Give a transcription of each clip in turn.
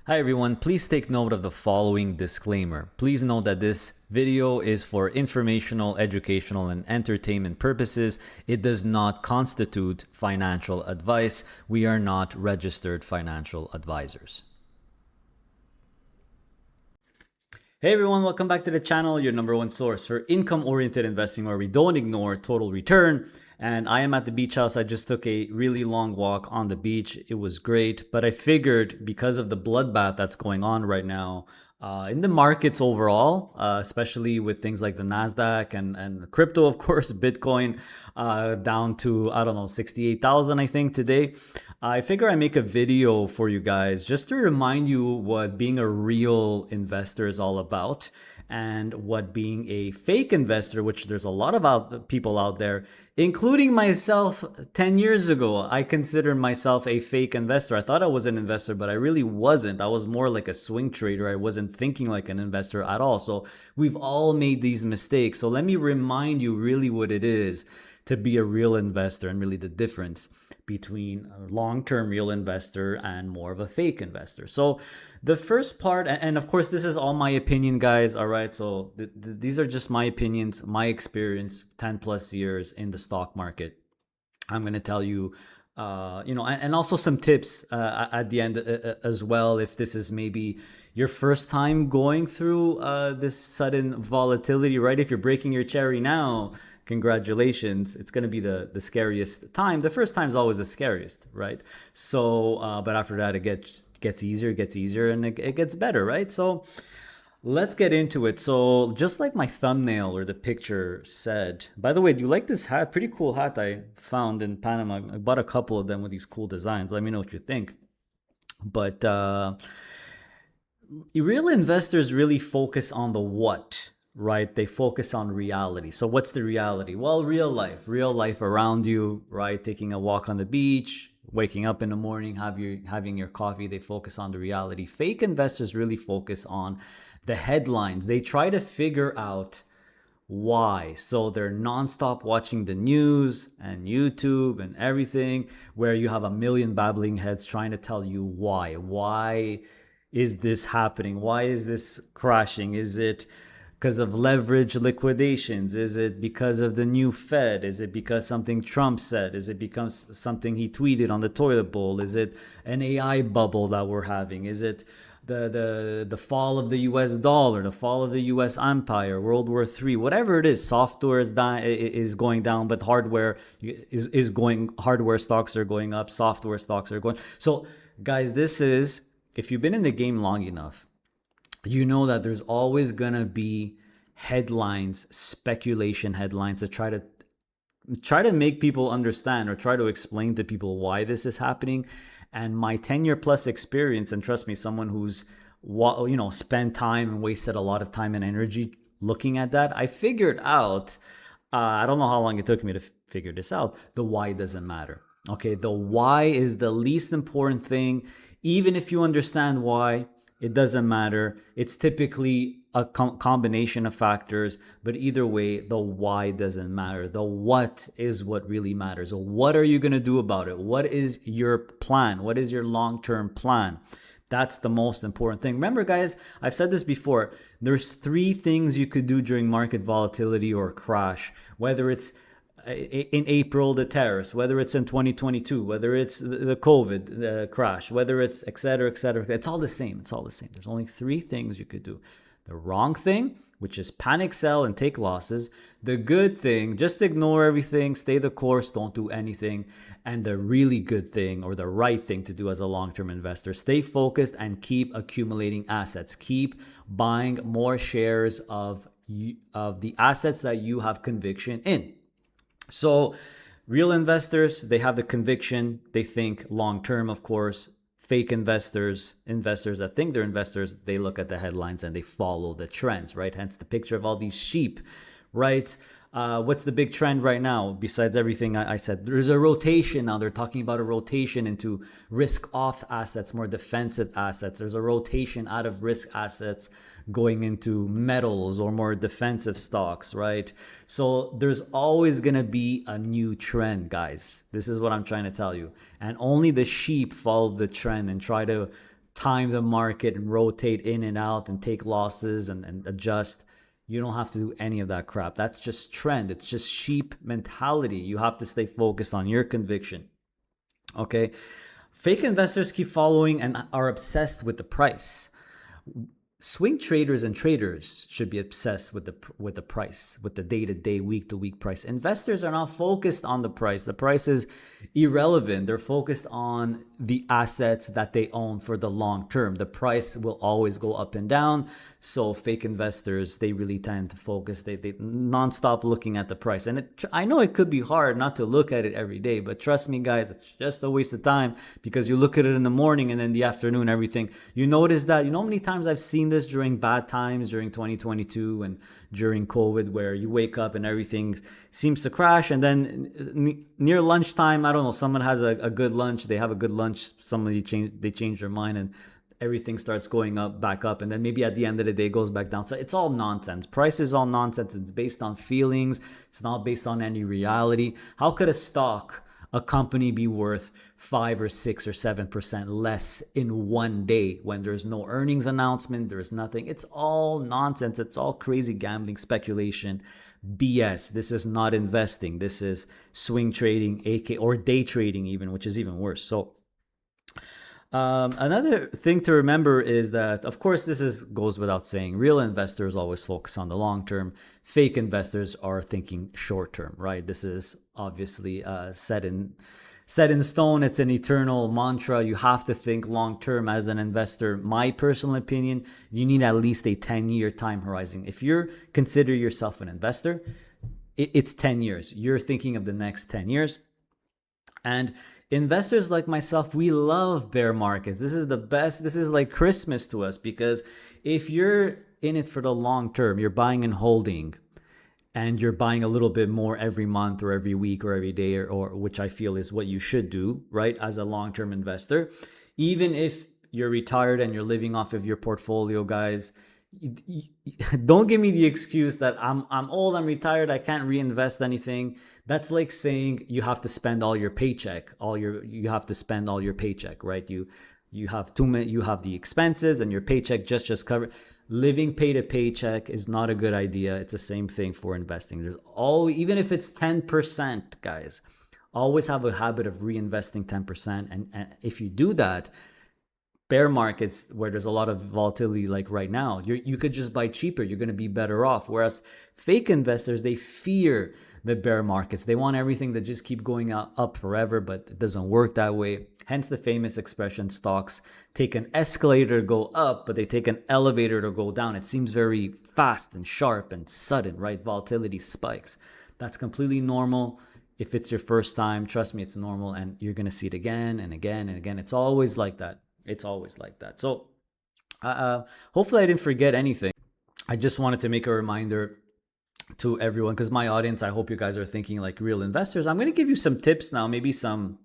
Hi everyone, please take note of the following disclaimer. Please note that this video is for informational, educational, and entertainment purposes. It does not constitute financial advice. We are not registered financial advisors. Hey everyone, welcome back to the channel, your number one source for income-oriented investing where we don't ignore total return. And I am at the beach house. I just took a really long walk on the beach. It was great, but I figured because of the bloodbath that's going on right now in the markets overall, especially with things like the NASDAQ and crypto, of course, Bitcoin down to, I don't know, 68,000, I think today. I figure I make a video for you guys just to remind you what being a real investor is all about and what being a fake investor, which there's a lot of people out there, including myself 10 years ago. I considered myself a fake investor. I thought I was an investor, but I really wasn't. I was more like a swing trader. I wasn't thinking like an investor at all. So we've all made these mistakes. So let me remind you really what it is to be a real investor and really the difference between a long-term real investor and more of a fake investor. So the first part, and of course this is all my opinion, guys, all right? So these are just my opinions, my experience, 10 plus years in the stock market. I'm going to tell you and also some tips at the end as well, if this is maybe your first time going through this sudden volatility, right? If you're breaking your cherry now, congratulations. It's going to be the scariest time. The first time is always the scariest, right? So, but after that, it gets easier, and it gets better, right? So let's get into it. So just like my thumbnail or the picture said, by the way, do you like this hat? Pretty cool hat I found in Panama. I bought a couple of them with these cool designs. Let me know what you think. But real investors really focus on the what, right? They focus on reality. So what's the reality? Well, real life around you, right? Taking a walk on the beach, waking up in the morning, having your coffee. They focus on the reality. Fake investors really focus on the headlines. They try to figure out why. So they're nonstop watching the news and YouTube and everything, where you have a million babbling heads trying to tell you why. Why is this happening? Why is this crashing? Is it because of leverage liquidations? Is it because of the new Fed? Is it because something Trump said? Is it because something he tweeted on the toilet bowl? Is it an AI bubble that we're having? Is it the fall of the US dollar, the fall of the US empire, World War III, whatever it is? Software is going down, but hardware is going, hardware stocks are going up, software stocks are going. So guys, this is, if you've been in the game long enough, you know that there's always gonna be headlines, speculation headlines, to try to make people understand or try to explain to people why this is happening. And my 10-year plus experience, and trust me, someone who's spent time and wasted a lot of time and energy looking at that, I figured out, I don't know how long it took me to figure this out, the why doesn't matter. Okay, the why is the least important thing. Even if you understand why, it doesn't matter. It's typically a combination of factors, but either way, the why doesn't matter. The what is what really matters. So what are you going to do about it? What is your plan? What is your long-term plan? That's the most important thing. Remember, guys, I've said this before. There's three things you could do during market volatility or crash, whether it's in April, the tariffs, whether it's in 2022, whether it's the COVID crash, whether it's et cetera, it's all the same. It's all the same. There's only three things you could do. The wrong thing, which is panic sell and take losses. The good thing, just ignore everything, stay the course, don't do anything. And the really good thing, or the right thing to do as a long-term investor, stay focused and keep accumulating assets. Keep buying more shares of the assets that you have conviction in. So real investors, they have the conviction, they think long term, of course. Fake investors that think they're investors, they look at the headlines and they follow the trends, right? Hence the picture of all these sheep, right? What's the big trend right now? Besides everything I said, there's a rotation now. They're talking about a rotation into risk-off assets, more defensive assets. There's a rotation out of risk assets going into metals or more defensive stocks, right? So there's always going to be a new trend, guys. This is what I'm trying to tell you. And only the sheep follow the trend and try to time the market and rotate in and out and take losses and adjust. You don't have to do any of that crap. That's just trend. It's just sheep mentality. You have to stay focused on your conviction. Okay. Fake investors keep following and are obsessed with the price. Swing traders and traders should be obsessed with the price, with the day-to-day, week-to-week price. Investors are not focused on the price. The price is irrelevant. They're focused on the assets that they own for the long term. The price will always go up and down. So fake investors, they really tend to focus. They nonstop looking at the price. And I know it could be hard not to look at it every day, but trust me, guys, it's just a waste of time because you look at it in the morning and then the afternoon, everything. You notice that, you know how many times I've seen this during bad times, during 2022 and during COVID, where you wake up and everything seems to crash, and then near lunchtime, I don't know, someone has a good lunch, they have a good lunch, somebody change their mind, and everything starts going up, back up, and then maybe at the end of the day it goes back down. So it's all nonsense. Price is all nonsense. It's based on feelings. It's not based on any reality. How could a company be worth 5 or 6 or 7% less in one day when there's no earnings announcement, there's nothing? It's all nonsense. It's all crazy gambling, speculation, BS. This is not investing. This is swing trading, or day trading even, which is even worse. So another thing to remember is that, of course, goes without saying, real investors always focus on the long term. Fake investors are thinking short term, right? This is obviously set in stone. It's an eternal mantra. You have to think long term as an investor. My personal opinion, you need at least a 10-year time horizon. If you consider yourself an investor, it's 10 years. You're thinking of the next 10 years. And investors like myself, we love bear markets. This is the best. This is like Christmas to us, because if you're in it for the long term, you're buying and holding, and you're buying a little bit more every month or every week or every day, or which I feel is what you should do, right? As a long-term investor, even if you're retired and you're living off of your portfolio, guys, don't give me the excuse that I'm old, I'm retired, I can't reinvest anything. That's like saying you have to spend all your paycheck, you have to spend all your paycheck, right? You have the expenses and your paycheck just cover. Living pay to paycheck is not a good idea. It's the same thing for investing. Even if it's 10%, guys, always have a habit of reinvesting 10%. And if you do that, bear markets where there's a lot of volatility like right now, you could just buy cheaper. You're going to be better off. Whereas fake investors, they fear the bear markets. They want everything to just keep going up forever, but it doesn't work that way. Hence the famous expression, stocks take an escalator to go up, but they take an elevator to go down. It seems very fast and sharp and sudden, right? Volatility spikes. That's completely normal. If it's your first time, trust me, it's normal, and you're going to see it again and again and again. It's always like that. It's always like that. So hopefully I didn't forget anything. I just wanted to make a reminder to everyone, because my audience, I hope you guys are thinking like real investors. I'm going to give you some tips now, maybe some,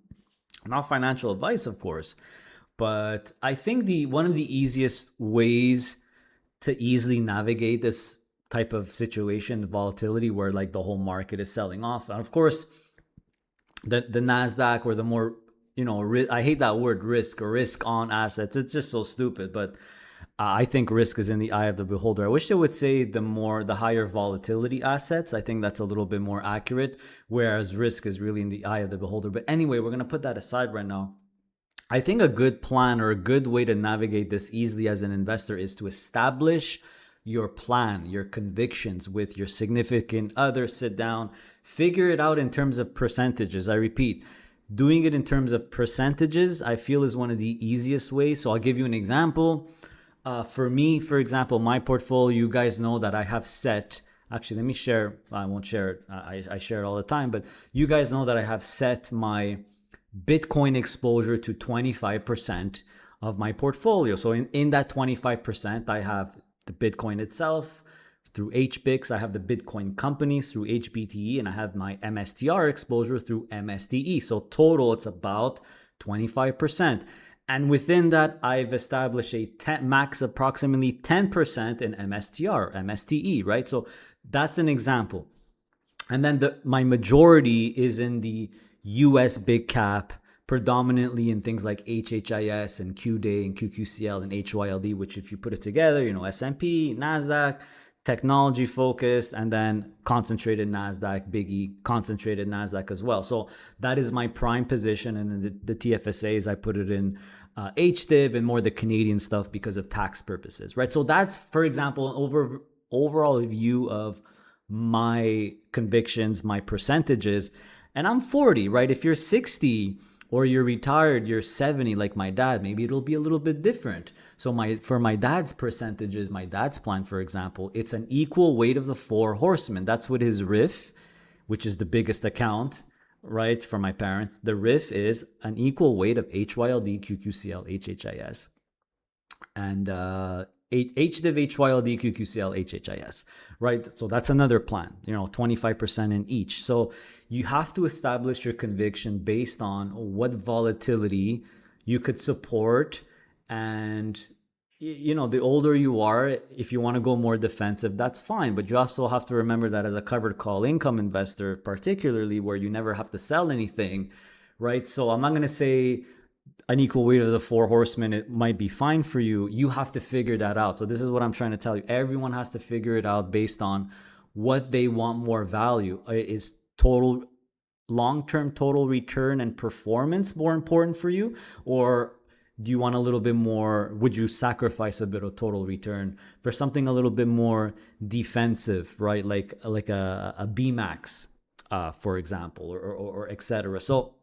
not financial advice, of course, but I think one of the easiest ways to easily navigate this type of situation, the volatility where like the whole market is selling off. And of course, the NASDAQ, or the more, I hate that word, risk on assets. It's just so stupid, but I think risk is in the eye of the beholder. I wish they would say the higher volatility assets. I think that's a little bit more accurate, whereas risk is really in the eye of the beholder. But anyway, we're going to put that aside right now. I think a good plan, or a good way to navigate this easily as an investor, is to establish your plan, your convictions with your significant other. Sit down, figure it out in terms of percentages. I repeat, doing it in terms of percentages, I feel, is one of the easiest ways. So I'll give you an example. For me, for example, my portfolio, you guys know that I have set, actually, let me share. I won't share it. I share it all the time, but you guys know that I have set my Bitcoin exposure to 25% of my portfolio. So in that 25%, I have the Bitcoin itself through HBIX. I have the Bitcoin companies through HBTE, and I have my MSTR exposure through MSTE. So total, it's about 25%. And within that, I've established a max approximately 10% in MSTR, MSTE, right? So that's an example. And then my majority is in the US big cap predominantly in things like HHIS and QDAY and QQCL and HYLD, which if you put it together, S&P, NASDAQ, technology focused, and then concentrated NASDAQ, biggie, concentrated NASDAQ as well. So that is my prime position. And then the TFSAs, I put it in HDIV and more the Canadian stuff because of tax purposes, right? So that's, for example, an overall view of my convictions, my percentages. And I'm 40, right? If you're 60 or you're retired, you're 70 like my dad, maybe it'll be a little bit different. So for my dad's percentages, my dad's plan, for example, it's an equal weight of the 4 horsemen. That's what his RIF, which is the biggest account, right, for my parents. The RIF is an equal weight of HYLD, QQCL, HHIS, and HDIV, HYLD, QQCL, HHIS, right? So that's another plan, 25% in each. So you have to establish your conviction based on what volatility you could support. And, the older you are, if you want to go more defensive, that's fine. But you also have to remember that as a covered call income investor, particularly where you never have to sell anything, right? So I'm not going to say an equal weight of the 4 horsemen, it might be fine for you. You have to figure that out. So this is what I'm trying to tell you. Everyone has to figure it out based on what they want more value. Is total long-term total return and performance more important for you? Or do you want a little bit more, would you sacrifice a bit of total return for something a little bit more defensive, right? Like a BMAX, for example, or et cetera. So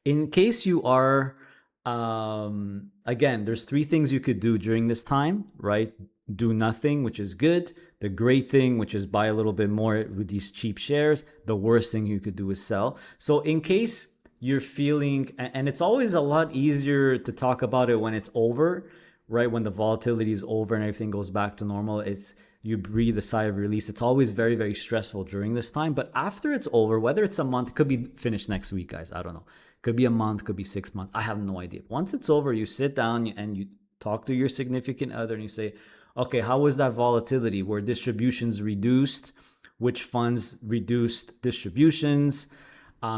in case you are, again, there's 3 things you could do during this time, right? Do nothing, which is good. The great thing, which is buy a little bit more with these cheap shares. The worst thing you could do is sell. So in case you're feeling, and it's always a lot easier to talk about it when it's over, right? When the volatility is over and everything goes back to normal, you breathe a sigh of release. It's always very, very stressful during this time. But after it's over, whether it's a month, it could be finished next week, guys. I don't know. Could be a month, could be 6 months. I have no idea. Once it's over, you sit down and you talk to your significant other and you say, okay, how was that volatility? Were distributions reduced? Which funds reduced distributions?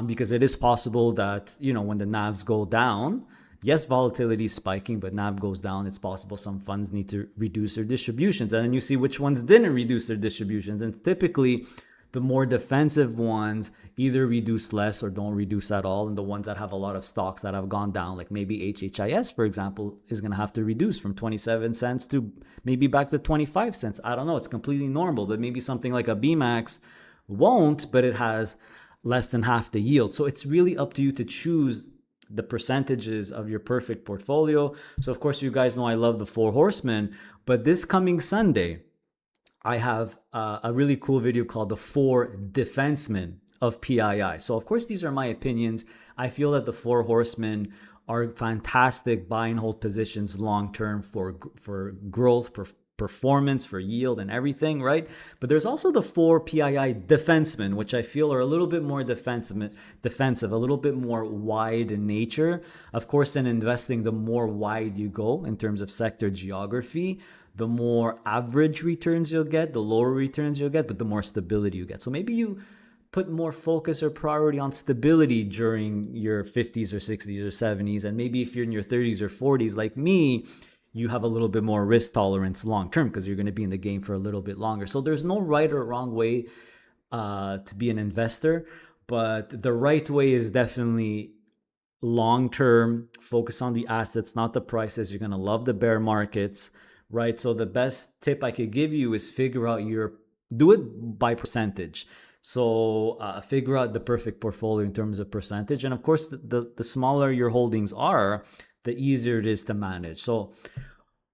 Because it is possible that, when the NAVs go down, yes, volatility is spiking, but NAV goes down. It's possible some funds need to reduce their distributions. And then you see which ones didn't reduce their distributions. And typically, the more defensive ones either reduce less or don't reduce at all. And the ones that have a lot of stocks that have gone down, like maybe HHIS, for example, is going to have to reduce from 27 cents to maybe back to 25 cents. I don't know. It's completely normal. But maybe something like a BMAX won't, but it has less than half the yield. So it's really up to you to choose the percentages of your perfect portfolio. So of course, you guys know I love the 4 horsemen, but this coming Sunday, I have a really cool video called the 4 defensemen of PII. So of course, these are my opinions. I feel that the 4 horsemen are fantastic buy and hold positions long-term for growth, performance, for yield and everything, right? But there's also the 4 PII defensemen, which I feel are a little bit more defensive, a little bit more wide in nature. Of course, in investing, the more wide you go in terms of sector geography, the more average returns you'll get, the lower returns you'll get, but the more stability you get. So maybe you put more focus or priority on stability during your 50s or 60s or 70s. And maybe if you're in your 30s or 40s like me, you have a little bit more risk tolerance long term because you're going to be in the game for a little bit longer. So there's no right or wrong way to be an investor, but the right way is definitely long term, focus on the assets, not the prices. You're going to love the bear markets, right? So the best tip I could give you is figure out do it by percentage. So figure out the perfect portfolio in terms of percentage. And of course, the smaller your holdings are, the easier it is to manage. So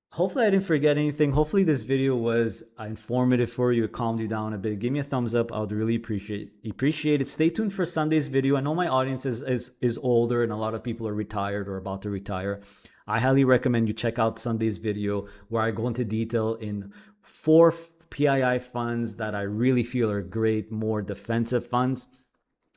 hopefully I didn't forget anything. Hopefully this video was informative for you. It calmed you down a bit. Give me a thumbs up. I would really appreciate it. Stay tuned for Sunday's video. I know my audience is older and a lot of people are retired or about to retire. I highly recommend you check out Sunday's video where I go into detail in 4 PII funds that I really feel are great, more defensive funds.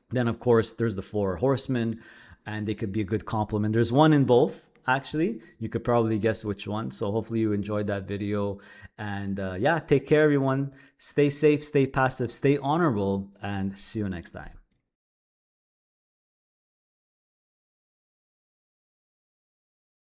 Then of course there's the 4 horsemen, and they could be a good complement. There's one in both, actually. You could probably guess which one. So hopefully you enjoyed that video. And yeah, take care, everyone. Stay safe, stay passive, stay honorable, and see you next time.